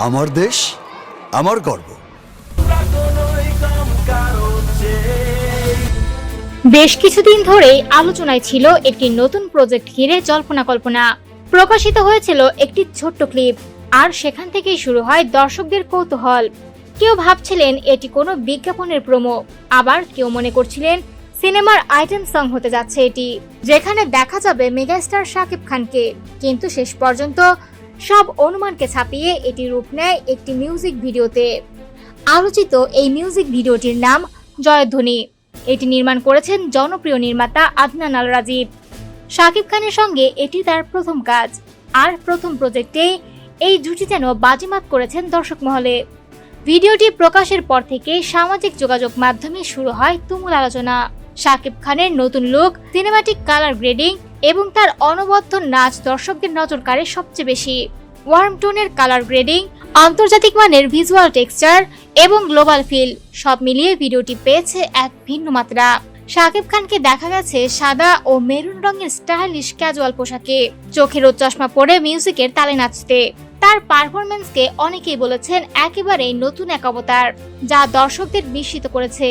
আমার দেশ আমার গর্ব। বেশ কিছুদিন ধরেই আলোচনায় ছিল একটি নতুন প্রজেক্ট ঘিরে জল্পনা কল্পনা। প্রকাশিত হয়েছিল একটি ছোট্ট ক্লিপ, আর সেখান থেকেই শুরু হয় দর্শকদের কৌতূহল। কেউ ভাবছিলেন এটি কোনো বিজ্ঞাপনের প্রোমো, আবার কেউ মনে করছিলেন সিনেমার আইটেম সং হতে যাচ্ছে এটি, যেখানে দেখা যাবে মেগাস্টার শাকিব খানকে। কিন্তু শেষ পর্যন্ত সব অনুমানকে ছাপিয়ে এটি রূপ নেয় একটি মিউজিক ভিডিওতে। আলোচিত এই মিউজিক ভিডিওটির নাম জয়ধ্বনি। এটি নির্মাণ করেছেন জনপ্রিয় নির্মাতা আদনান আল রাজীব। শাকিব খানের সঙ্গে এটি তার প্রথম কাজ, আর প্রথম প্রজেক্টে এই জুটি যেন বাজিমাত করেছেন দর্শক মহলে। ভিডিওটি প্রকাশের পর থেকে সামাজিক যোগাযোগ মাধ্যমে শুরু হয় তুমুল আলোচনা। শাকিব খানের নতুন লুক, সিনেমাটিক কালার গ্রেডিং এবং তার অনবদ্য নাচ দর্শকদের নজর কাড়ে সবচেয়ে বেশি। ওয়ার্ম টোনের কালার গ্রেডিং, আন্তর্জাতিক মানের ভিজুয়াল টেক্সচার এবং গ্লোবাল ফিল সব মিলিয়ে ভিডিওটি পেয়েছে এক ভিন্ন মাত্রা। শাকিব খানকে দেখা গেছে সাদা ও মেরুন রঙের স্টাইলিশ ক্যাজুয়াল পোশাকে, চোখে রোদ চশমা পরে মিউজিকের তালে নাচতে। তার পারফরমেন্সকে অনেকেই বলেছেন একেবারেই নতুন এক অবতার, যা দর্শকদের বিস্মিত করেছে।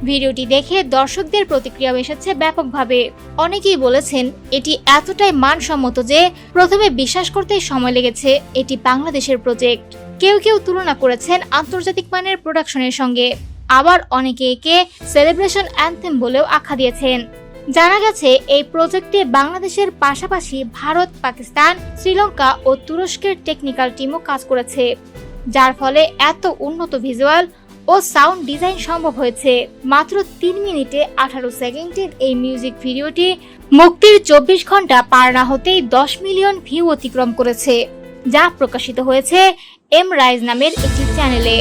ভিডিওটি দেখে দর্শকদের প্রতিক্রিয়া এসেছে ব্যাপকভাবে। অনেকেই বলেছেন এটি এতটাই মানসম্মত যে প্রথমে বিশ্বাস করতেই সময় লেগেছে এটি বাংলাদেশের প্রজেক্ট। কেউ কেউ তুলনা করেছেন আন্তর্জাতিক মানের প্রোডাকশনের সঙ্গে, আবার অনেকে একে সেলিব্রেশন অ্যান্থেম বলেও আখ্যা দিয়েছেন। জানা গেছে এই প্রজেক্টে বাংলাদেশের পাশাপাশি ভারত, পাকিস্তান, শ্রীলঙ্কা ও তুরস্কের টেকনিক্যাল টিমও কাজ করেছে, যার ফলে এত উন্নত ভিজুয়াল ও সাউন্ড ডিজাইন সম্ভব হয়েছে। মাত্র 3 মিনিটে 18 সেকেন্ডের এই মিউজিক ভিডিওটি মুক্তির 24 ঘন্টা পার না হতেই 10 মিলিয়ন ভিউ অতিক্রম করেছে, যা প্রকাশিত হয়েছে এম রাইজ নামের একটি চ্যানেলে।